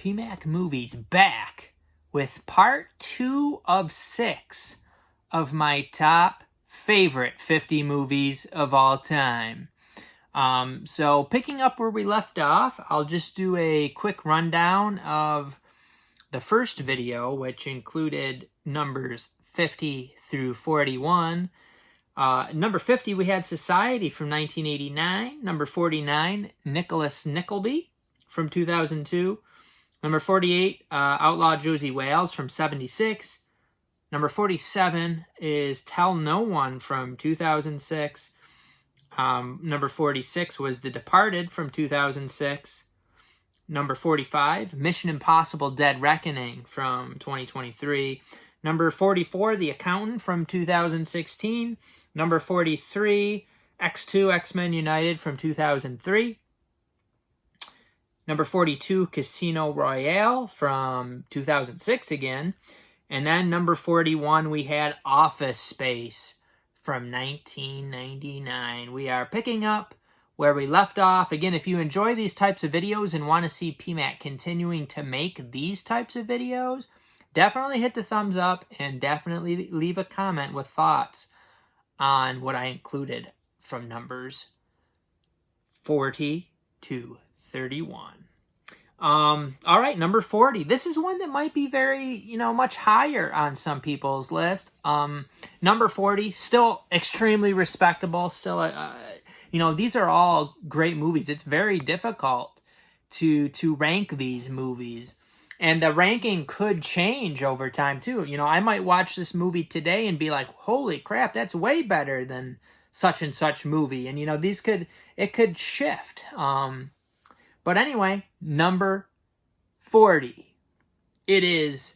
PMAC Movies back with part 2 of 6 of my top favorite 50 movies of all time. So picking up where we left off, I'll just do a quick rundown of the first video, which included numbers 50 through 41. Number 50, we had Society from 1989. Number 49, Nicholas Nickleby from 2002. Number 48, Outlaw Josie Wales from 76. Number 47 is Tell No One from 2006. Number 46 was The Departed from 2006. Number 45, Mission Impossible Dead Reckoning from 2023. Number 44, The Accountant from 2016. Number 43, X2 X-Men United from 2003. Number 42, Casino Royale from 2006 again. And then number 41, we had Office Space from 1999. We are picking up where we left off. Again, if you enjoy these types of videos and want to see PMAC continuing to make these types of videos, definitely hit the thumbs up and definitely leave a comment with thoughts on what I included from numbers 40 to 31. All right, number 40. This is one that might be very, much higher on some people's list. Number 40, still extremely respectable. Still, these are all great movies. It's very difficult to rank these movies. And the ranking could change over time, too. I might watch this movie today and be like, holy crap, that's way better than such and such movie. And, it could shift. But anyway, number 40. It is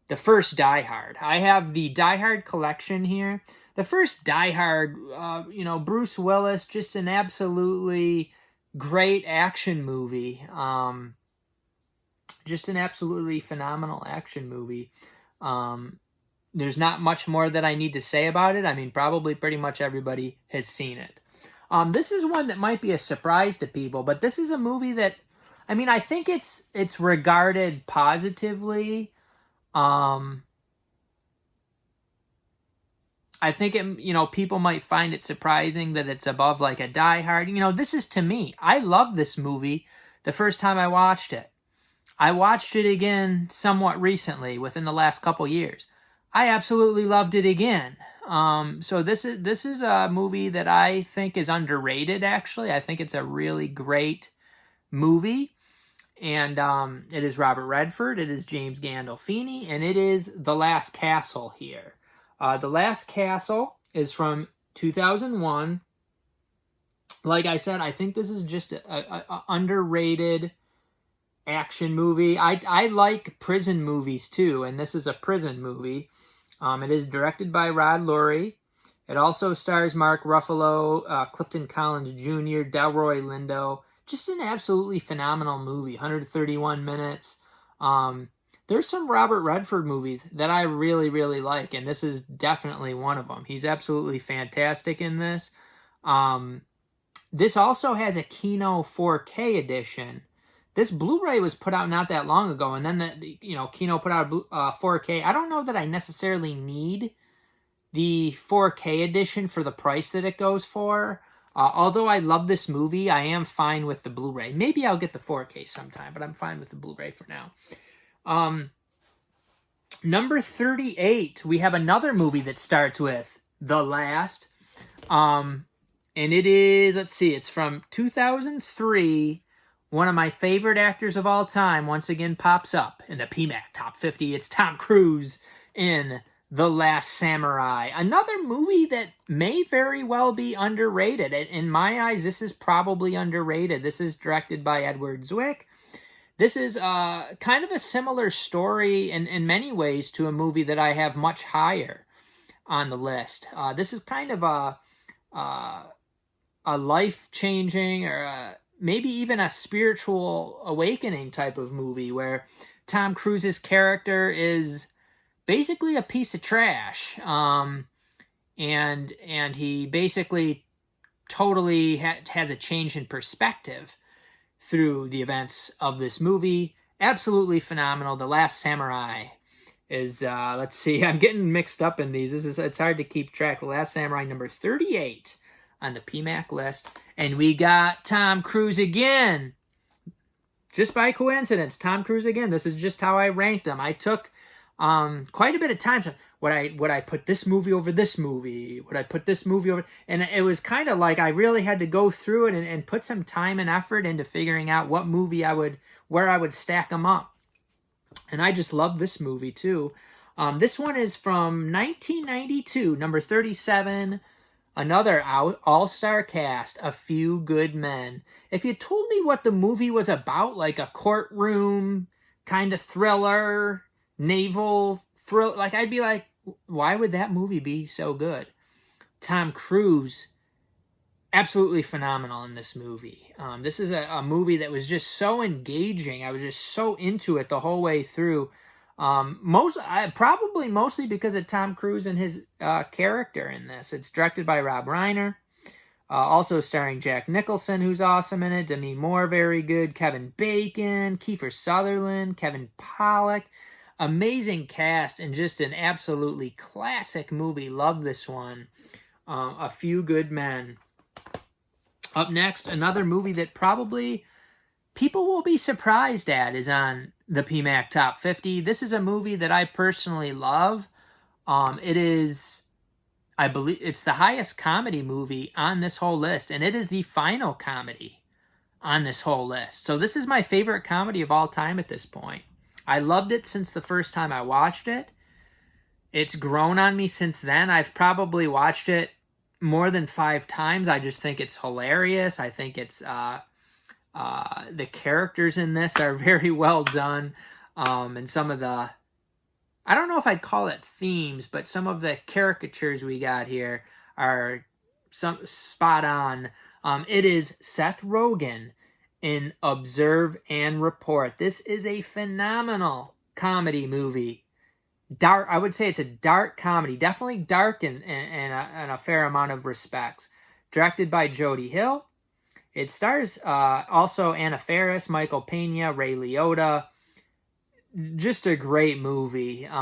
the first Die Hard. I have the Die Hard collection here. The first Die Hard, Bruce Willis, just an absolutely great action movie. Just an absolutely phenomenal action movie. There's not much more that I need to say about it. I mean, probably pretty much everybody has seen it. This is one that might be a surprise to people, but this is a movie that, I think it's regarded positively. I think people might find it surprising that it's above like a Die Hard. This is, to me, I love this movie the first time I watched it. I watched it again somewhat recently, within the last couple years. I absolutely loved it again. So this is a movie that I think is underrated, actually. I think it's a really great movie. And it is Robert Redford, it is James Gandolfini, and it is The Last Castle here. The Last Castle is from 2001. Like I said, I think this is just a underrated action movie. I like prison movies too, and this is a prison movie. It is directed by Rod Lurie. It also stars Mark Ruffalo, Clifton Collins Jr., Delroy Lindo. Just an absolutely phenomenal movie. 131 minutes. There's some Robert Redford movies that I really, really like, and this is definitely one of them. He's absolutely fantastic in this. This also has a Kino 4K edition. This Blu-ray was put out not that long ago, and then Kino put out a 4K. I don't know that I necessarily need the 4K edition for the price that it goes for. Although I love this movie, I am fine with the Blu-ray. Maybe I'll get the 4K sometime, but I'm fine with the Blu-ray for now. Number 38, we have another movie that starts with The Last. And it is, let's see, it's from 2003. One of my favorite actors of all time once again pops up in the PMAC Top 50. It's Tom Cruise in The Last Samurai. Another movie that may very well be underrated. In my eyes, this is probably underrated. This is directed by Edward Zwick. This is kind of a similar story in many ways to a movie that I have much higher on the list. This is kind of a life-changing or maybe even a spiritual awakening type of movie where Tom Cruise's character is basically a piece of trash. And he basically totally has a change in perspective through the events of this movie. absolutely phenomenal. The Last Samurai is, let's see, I'm getting mixed up in these. It's hard to keep track. The Last Samurai, number 38 on the PMAC list. And we got Tom Cruise again. Just by coincidence, Tom Cruise again. This is just how I ranked him. I took quite a bit of time to, would I put this movie over this movie? Would I put this movie over? And it was kind of like I really had to go through it and put some time and effort into figuring out what movie where I would stack them up. And I just love this movie too. This one is from 1992, number 37. Another all-star cast, A Few Good Men. If you told me what the movie was about, like a courtroom kind of thriller, naval thriller, like I'd be like, why would that movie be so good? Tom Cruise, absolutely phenomenal in this movie. This is a movie that was just so engaging. I was just so into it the whole way through. Probably mostly because of Tom Cruise and his character in this. It's directed by Rob Reiner, also starring Jack Nicholson, who's awesome in it. Demi Moore, very good. Kevin Bacon, Kiefer Sutherland, Kevin Pollak. Amazing cast and just an absolutely classic movie. Love this one. A Few Good Men. Up next, another movie that probably people will be surprised at is on the PMAC Top 50. This is a movie that I personally love. It is, I believe, it's the highest comedy movie on this whole list, and it is the final comedy on this whole list. So this is my favorite comedy of all time at this point. I loved it since the first time I watched it. It's grown on me since then. I've probably watched it more than 5 times. I just think it's hilarious. I think it's the characters in this are very well done. And some of the, I don't know if I'd call it themes, but some of the caricatures we got here are some spot on. It is Seth Rogen in Observe and Report. This is a phenomenal comedy movie. Dark, I would say it's a dark comedy. Definitely dark in a fair amount of respects. Directed by Jody Hill. It stars also Anna Faris, Michael Pena, Ray Liotta. Just a great movie. And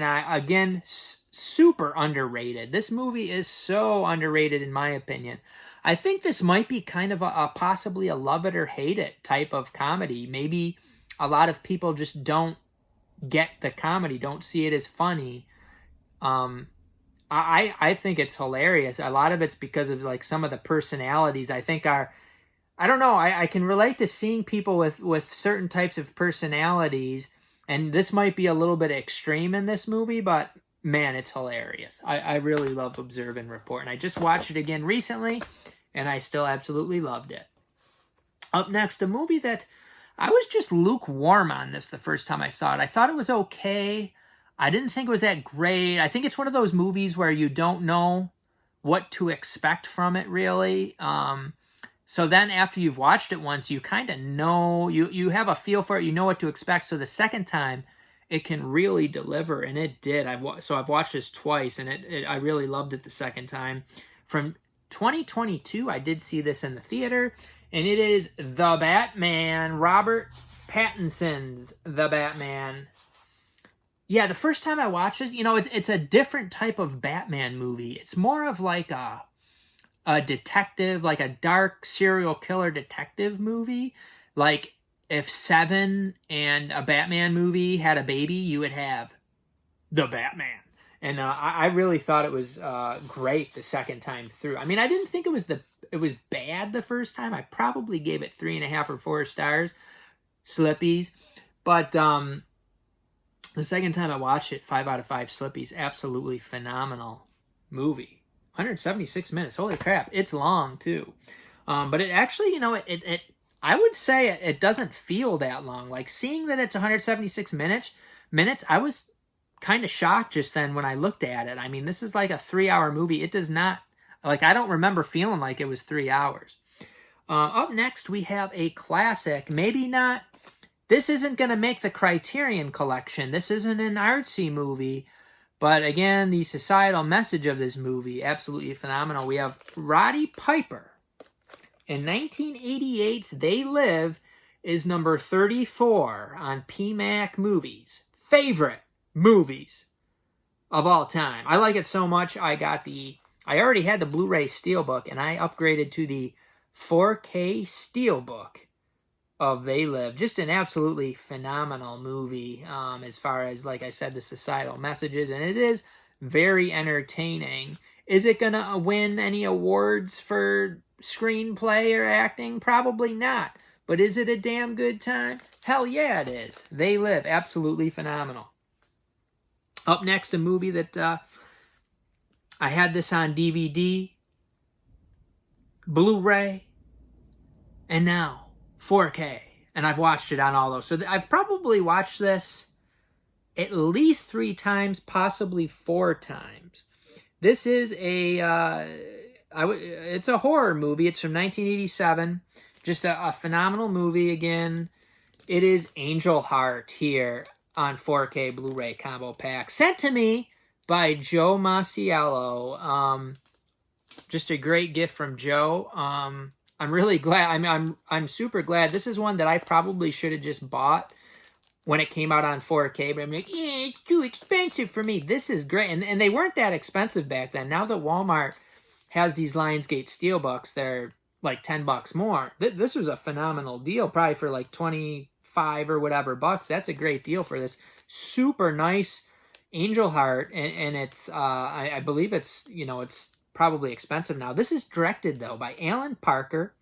I again, super underrated. This movie is so underrated in my opinion. I think this might be kind of a possibly a love it or hate it type of comedy. Maybe a lot of people just don't get the comedy, don't see it as funny. I think it's hilarious. A lot of it's because of like some of the personalities I think are, I don't know, I can relate to seeing people with certain types of personalities, and this might be a little bit extreme in this movie, but man, it's hilarious. I really love Observe and Report, and I just watched it again recently, and I still absolutely loved it. Up next, a movie that I was just lukewarm on this the first time I saw it. I thought it was okay. I didn't think it was that great. I think it's one of those movies where you don't know what to expect from it, really. So then after you've watched it once, you kind of know, you have a feel for it, you know what to expect. So the second time, it can really deliver, and it did. So I've watched this twice, and I really loved it the second time. From 2022, I did see this in the theater, and it is The Batman, Robert Pattinson's The Batman. Yeah, the first time I watched it, it's a different type of Batman movie. It's more of like a detective, like a dark serial killer detective movie. Like if Seven and a Batman movie had a baby, you would have The Batman. And I really thought it was great the second time through. I mean, I didn't think it was bad the first time. I probably gave it 3.5 or 4 stars, Slippies. But the second time I watched it, 5 out of 5 Slippies. Absolutely phenomenal movie. 176 minutes. Holy crap. It's long, too. But it actually, I would say it doesn't feel that long. Like, seeing that it's 176 minutes, I was kind of shocked just then when I looked at it. I mean, this is like a 3-hour movie. It does not, like, I don't remember feeling like it was 3 hours. Up next, we have a classic. Maybe not, this isn't going to make the Criterion Collection. This isn't an artsy movie. But again, the societal message of this movie, absolutely phenomenal. We have Roddy Piper. In 1988's They Live is number 34 on PMAC Movies. Favorite movies of all time. I like it so much, I already had the Blu-ray Steelbook, and I upgraded to the 4K Steelbook of They Live. Just an absolutely phenomenal movie as far as, like I said, the societal messages, and it is very entertaining. Is it going to win any awards for screenplay or acting? Probably not. But is it a damn good time? Hell yeah, it is. They Live. Absolutely phenomenal. Up next, a movie that I had this on DVD, Blu-ray, and now 4K. And I've watched it on all those. So I've probably watched this at least 3 times, possibly 4 times. This is it's a horror movie. It's from 1987. Just a phenomenal movie again. It is Angel Heart here on 4K Blu-ray combo pack. Sent to me by Joe Masiello. Just a great gift from Joe. I'm really glad. I'm super glad. This is one that I probably should have just bought when it came out on 4K, but I'm like, yeah, it's too expensive for me. This is great. And they weren't that expensive back then. Now that Walmart has these Lionsgate Steelbooks, they're like $10 more. This was a phenomenal deal, probably for like 25 or whatever bucks. That's a great deal for this super nice Angel Heart. And it's, I believe it's, it's probably expensive now. This is directed, though, by Alan Parker.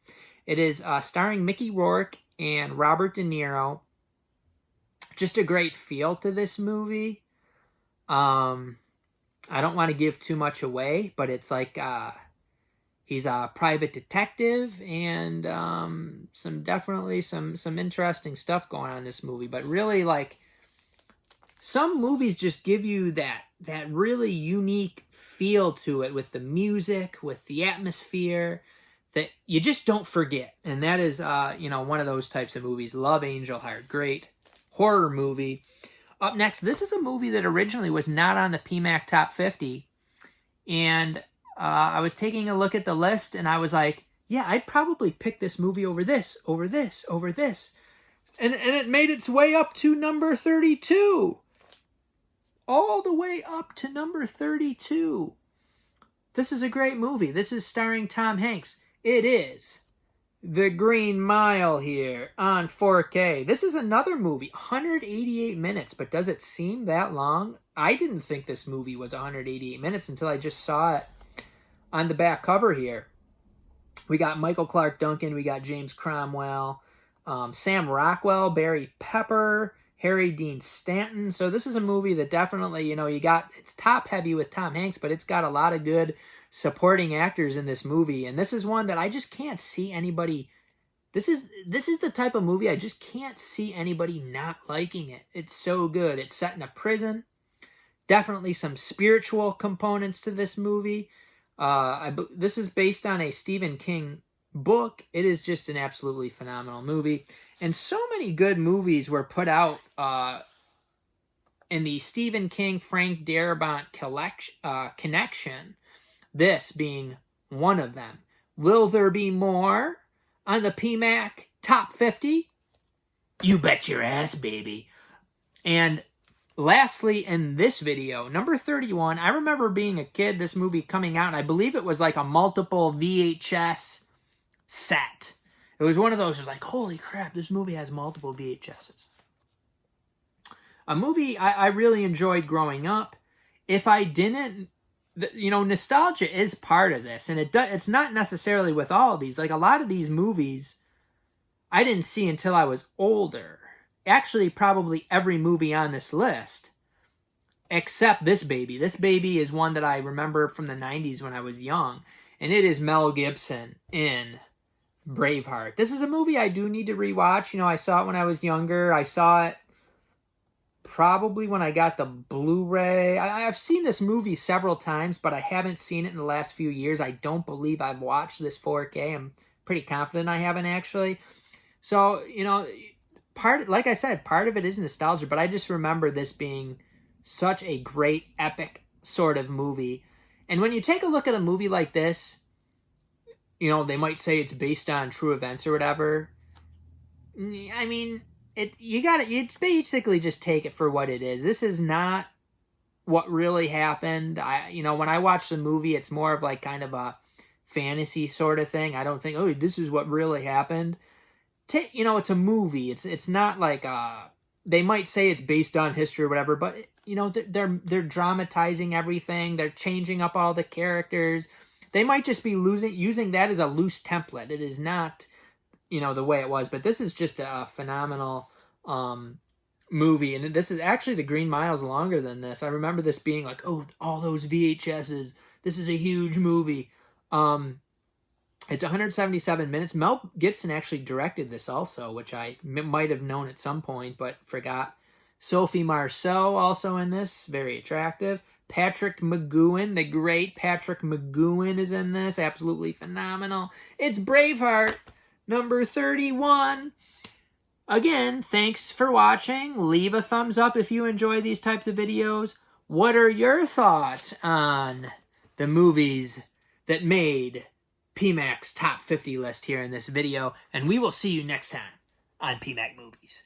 It is starring Mickey Rourke and Robert De Niro. Just a great feel to this movie. I don't want to give too much away, but it's like he's a private detective, and definitely some interesting stuff going on in this movie. But really, like, some movies just give you that really unique feel to it, with the music, with the atmosphere, that you just don't forget. And that is one of those types of movies. Love Angel Heart. Great horror movie. Up next, this is a movie that originally was not on the PMAC Top 50. And I was taking a look at the list, and I was like, yeah, I'd probably pick this movie over this, over this, over this. And it made its way up to number 32. All the way up to number 32. This is a great movie. This is starring Tom Hanks. It is The Green Mile here on 4K. This is another movie, 188 minutes, but does it seem that long? I didn't think this movie was 188 minutes until I just saw it on the back cover here. We got Michael Clark Duncan, we got James Cromwell, Sam Rockwell, Barry Pepper, Harry Dean Stanton. So this is a movie that definitely, it's top heavy with Tom Hanks, but it's got a lot of good supporting actors in this movie. And this is one that I just can't see anybody. This is the type of movie I just can't see anybody not liking it. It's so good. It's set in a prison. Definitely some spiritual components to this movie. This is based on a Stephen King book. It is just an absolutely phenomenal movie. And so many good movies were put out in the Stephen King, Frank Darabont connection. This being one of them. Will there be more on the PMAC Top 50? You bet your ass, baby. And lastly, in this video, number 31, I remember being a kid, this movie coming out, and I believe it was like a multiple VHS set. It was one of those, it was like, holy crap, this movie has multiple VHSs. A movie I really enjoyed growing up. If I didn't, nostalgia is part of this, and it's not necessarily with all of these. Like, a lot of these movies I didn't see until I was older. Actually, probably every movie on this list, except this baby. This baby is one that I remember from the 90s when I was young, and it is Mel Gibson in Braveheart. This is a movie I do need to rewatch. I saw it when I was younger. I saw it probably when I got the Blu-ray. I've seen this movie several times, but I haven't seen it in the last few years. I don't believe I've watched this 4K. I'm pretty confident I haven't, actually. So, like I said, part of it is nostalgia, but I just remember this being such a great, epic sort of movie. And when you take a look at a movie like this, they might say it's based on true events or whatever. I mean, you basically just take it for what it is. This is not what really happened. When I watch the movie, it's more of like kind of a fantasy sort of thing. I don't think, oh, this is what really happened. It's a movie. It's not like they might say it's based on history or whatever, but they're dramatizing everything. They're changing up all the characters. They might just be using that as a loose template. It is not, the way it was. But this is just a phenomenal movie, and this is actually the Green Mile's longer than this. I remember this being like, oh, all those VHSs. This is a huge movie. It's 177 minutes. Mel Gibson actually directed this also, which I might have known at some point, but forgot. Sophie Marceau also in this, very attractive. Patrick McGowan, the great Patrick McGowan is in this, absolutely phenomenal. It's Braveheart, number 31. Again, thanks for watching. Leave a thumbs up if you enjoy these types of videos. What are your thoughts on the movies that made PMAC's top 50 list here in this video? And we will see you next time on PMAC Movies.